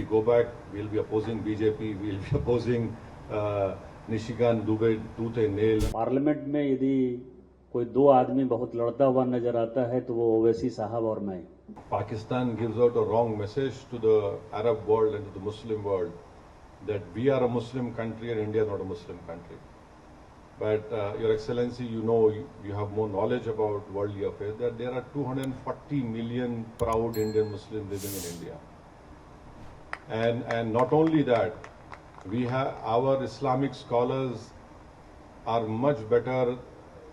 we go back, we'll be opposing BJP, we'll be opposing Nishikant Dubey tooth and nail. Parliament में यदि कोई दो आदमी बहुत लड़ता हुआ नजर आता है तो वो ओवैसी साहब और मैं. Pakistan gives out a wrong message to the Arab world and to the Muslim world that we are a Muslim country and India is not a Muslim country. But Your Excellency, you know, you have more knowledge about worldly affairs, that there are 240 million proud Indian Muslims living in India. And not only that, we have our Islamic scholars are much better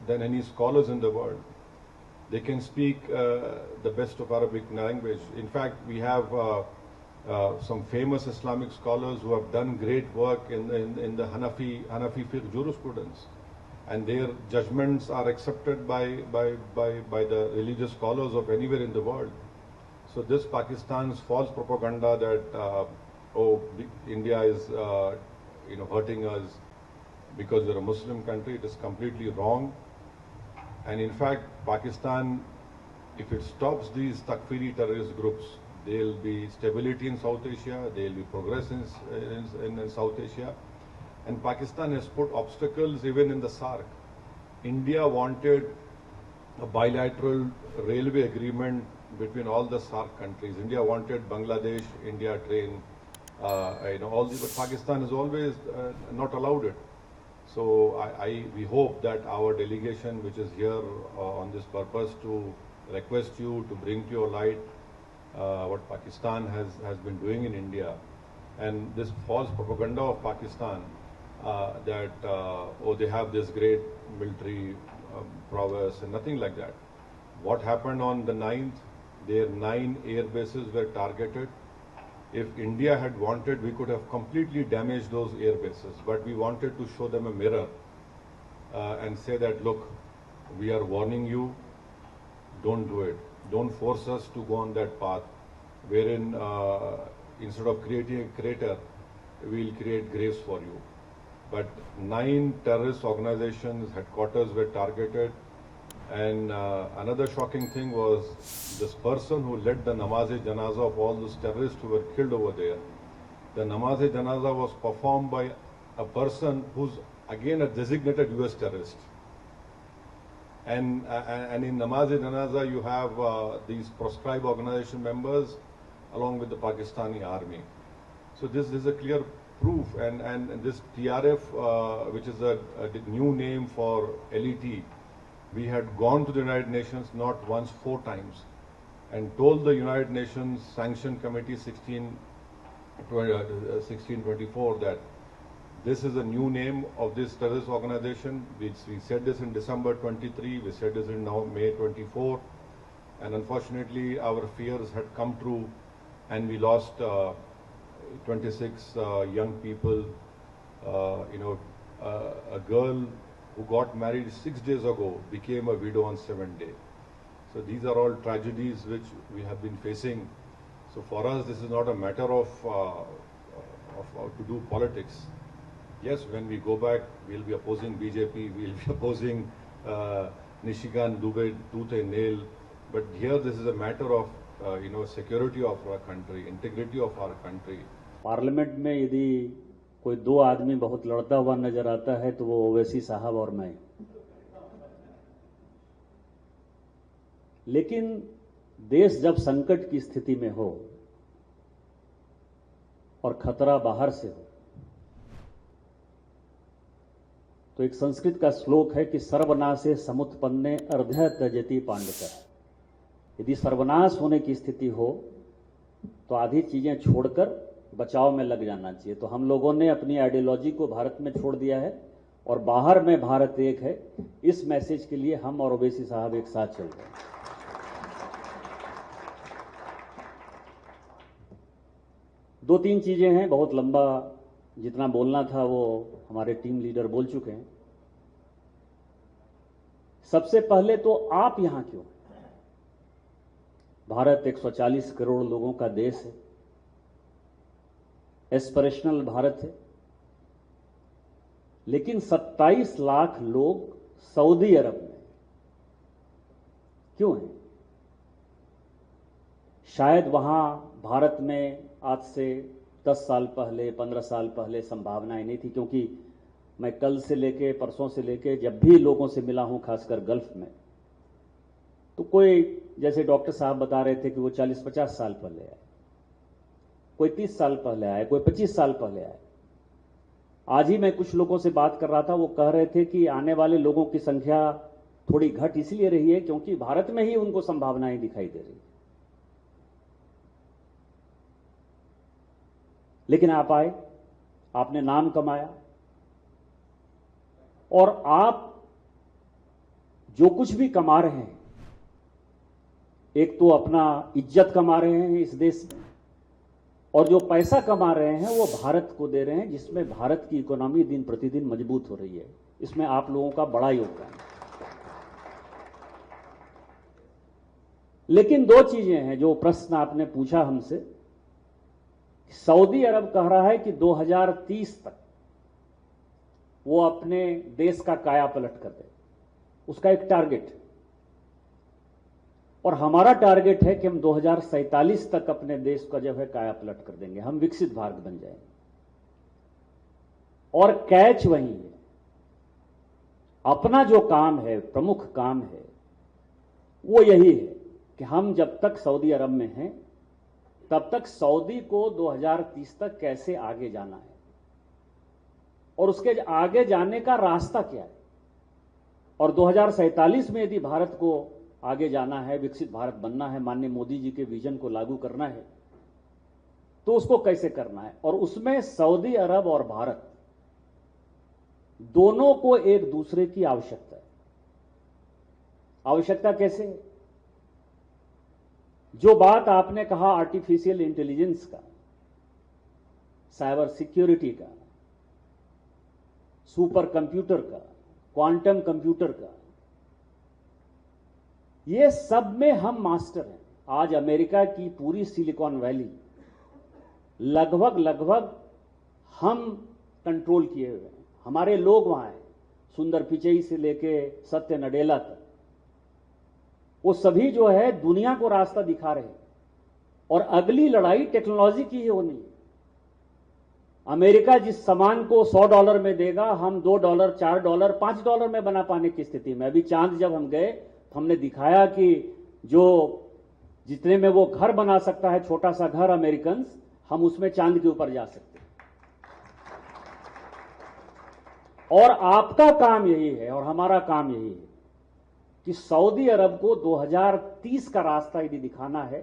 than any scholars in the world. They can speak the best of Arabic language. In fact, we have some famous Islamic scholars who have done great work in the Hanafi fiqh jurisprudence, and their judgments are accepted by the religious scholars of anywhere in the world. So this Pakistan's false propaganda that India is hurting us because we're a Muslim country, it is completely wrong. And in fact, Pakistan, if it stops these Takfiri terrorist groups, there will be stability in South Asia, there will be progress in South Asia. And Pakistan has put obstacles even in the SAARC. India wanted a bilateral railway agreement between all the SAARC countries. India wanted Bangladesh, India train, all these, but Pakistan has always not allowed it. So we hope that our delegation, which is here on this purpose to request you to bring to your light what Pakistan has been doing in India, and this false propaganda of Pakistan that they have this great military prowess and nothing like that. What happened on the 9th? Their 9 air bases were targeted. If India had wanted, we could have completely damaged those air bases, but we wanted to show them a mirror and say that, look, we are warning you, don't do it. Don't force us to go on that path, wherein instead of creating a crater, we'll create graves for you. But 9 terrorist organizations' headquarters were targeted. And another shocking thing was this person who led the Namaz-e-Janaza of all those terrorists who were killed over there. The Namaz-e-Janaza was performed by a person who's again a designated US terrorist. And in Namaz-e-Janaza you have these proscribed organization members along with the Pakistani army. So this is a clear proof, and this TRF, which is a new name for LET, we had gone to the United Nations not once, 4 times, and told the United Nations Sanction Committee 1624 that this is a new name of this terrorist organization. We said this in December 23, we said this in now May 24, and unfortunately our fears had come true, and we lost 26 young people, a girl who got married 6 days ago became a widow on 7th day. So these are all tragedies which we have been facing. So for us, this is not a matter of to do politics. Yes, when we go back, we'll be opposing BJP, we'll be opposing Nishikant Dubey tooth and nail. But here, this is a matter of security of our country, integrity of our country. Parliament में यदि कोई दो आदमी बहुत लड़ता हुआ नजर आता है तो वो ओवैसी साहब और मैं. लेकिन देश जब संकट की स्थिति में हो और खतरा बाहर से हो तो एक संस्कृत का श्लोक है कि सर्वनाशे समुत्पन्ने अर्ध्य त्यजति पांडकर. यदि सर्वनाश होने की स्थिति हो तो आधी चीजें छोड़कर बचाव में लग जाना चाहिए. तो हम लोगों ने अपनी आइडियोलॉजी को भारत में छोड़ दिया है और बाहर में भारत एक है. इस मैसेज के लिए हम और ओवैसी साहब एक साथ चल रहे हैं. दो तीन चीजें हैं, बहुत लंबा जितना बोलना था वो हमारे टीम लीडर बोल चुके हैं. सबसे पहले तो आप यहां क्यों? भारत 140 करोड़ लोगों का देश है, एस्पिरेशनल भारत है, लेकिन 27 लाख लोग सऊदी अरब में क्यों हैं? शायद वहां भारत में आज से 10 साल पहले, 15 साल पहले संभावनाएं नहीं थी, क्योंकि मैं कल से लेके परसों से लेके जब भी लोगों से मिला हूं, खासकर गल्फ में, तो कोई, जैसे डॉक्टर साहब बता रहे थे कि वो 40-50 साल पहले आए, कोई 30 साल पहले आए, कोई 25 साल पहले आए। आज ही मैं कुछ लोगों से बात कर रहा था, वो कह रहे थे कि आने वाले लोगों की संख्या थोड़ी घट इसलिए रही है क्योंकि भारत में ही उनको संभावनाएं दिखाई दे रही है। लेकिन आप आए, आपने नाम कमाया, और आप जो कुछ भी कमा रहे हैं, एक तो अपना इज्जत कमा रहे हैं इस देश में, और जो पैसा कमा रहे हैं वो भारत को दे रहे हैं, जिसमें भारत की इकोनॉमी दिन प्रतिदिन मजबूत हो रही है। इसमें आप लोगों का बड़ा योगदान है। लेकिन दो चीजें हैं जो प्रश्न आपने पूछा हमसे। सऊदी अरब कह रहा है कि 2030 तक वो अपने देश का काया पलट कर दे, उसका एक टारगेट है। और हमारा टारगेट है कि हम 2047 तक अपने देश का जो है काया पलट कर देंगे, हम विकसित भारत बन जाएंगे। और कैच वही है, अपना जो काम है, प्रमुख काम है, वो यही है कि हम जब तक सऊदी अरब में हैं तब तक सऊदी को 2030 तक कैसे आगे जाना है, और उसके आगे जाने का रास्ता क्या है, और 2047 में यदि भारत को आगे जाना है, विकसित भारत बनना है, माननीय मोदी जी के विजन को लागू करना है, तो उसको कैसे करना है। और उसमें सऊदी अरब और भारत दोनों को एक दूसरे की आवश्यकता है। आवश्यकता कैसे? जो बात आपने कहा आर्टिफिशियल इंटेलिजेंस का, साइबर सिक्योरिटी का, सुपर कंप्यूटर का, क्वांटम कंप्यूटर का, ये सब में हम मास्टर हैं। आज अमेरिका की पूरी सिलिकॉन वैली लगभग हम कंट्रोल किए हुए हैं। हमारे लोग वहां हैं, सुंदर पिचई से लेके सत्य नडेला तक, वो सभी जो है दुनिया को रास्ता दिखा रहे हैं। और अगली लड़ाई टेक्नोलॉजी की ही होनी है। अमेरिका जिस सामान को $100 में देगा, हम $2, $4, $5 में बना पाने की स्थिति में। अभी चांद जब हम गए तो हमने दिखाया कि जो जितने में वो घर बना सकता है, छोटा सा घर अमेरिकन, हम उसमें चांद के ऊपर जा सकते हैं। और आपका काम यही है और हमारा काम यही है कि सऊदी अरब को 2030 का रास्ता यदि दिखाना है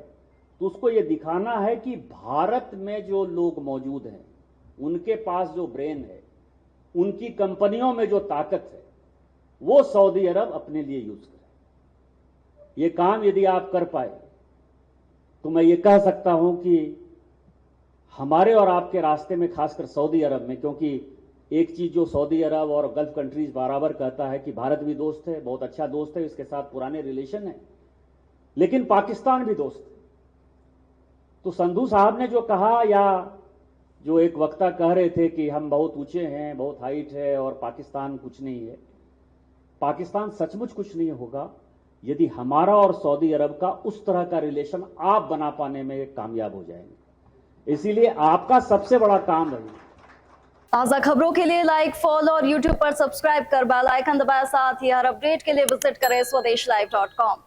तो उसको ये दिखाना है कि भारत में जो लोग मौजूद हैं, उनके पास जो ब्रेन है, उनकी कंपनियों में जो ताकत है, वो सऊदी अरब अपने लिए यूज करे। ये काम यदि आप कर पाए तो मैं ये कह सकता हूं कि हमारे और आपके रास्ते में, खासकर सऊदी अरब में, क्योंकि एक चीज जो सऊदी अरब और गल्फ कंट्रीज बराबर कहता है कि भारत भी दोस्त है, बहुत अच्छा दोस्त है, इसके साथ पुराने रिलेशन है, लेकिन पाकिस्तान भी दोस्त है। तो संधू साहब ने जो कहा, या जो एक वक्ता कह रहे थे कि हम बहुत ऊंचे हैं, बहुत हाइट है और पाकिस्तान कुछ नहीं है, पाकिस्तान सचमुच कुछ नहीं होगा यदि हमारा और सऊदी अरब का उस तरह का रिलेशन आप बना पाने में कामयाब हो जाएंगे। इसीलिए आपका सबसे बड़ा काम है। ताजा खबरों के लिए लाइक, फॉलो और YouTube पर सब्सक्राइब कर बेल आइकन दबाएं। साथ ही हर अपडेट के लिए विजिट करें swedeshlive.com।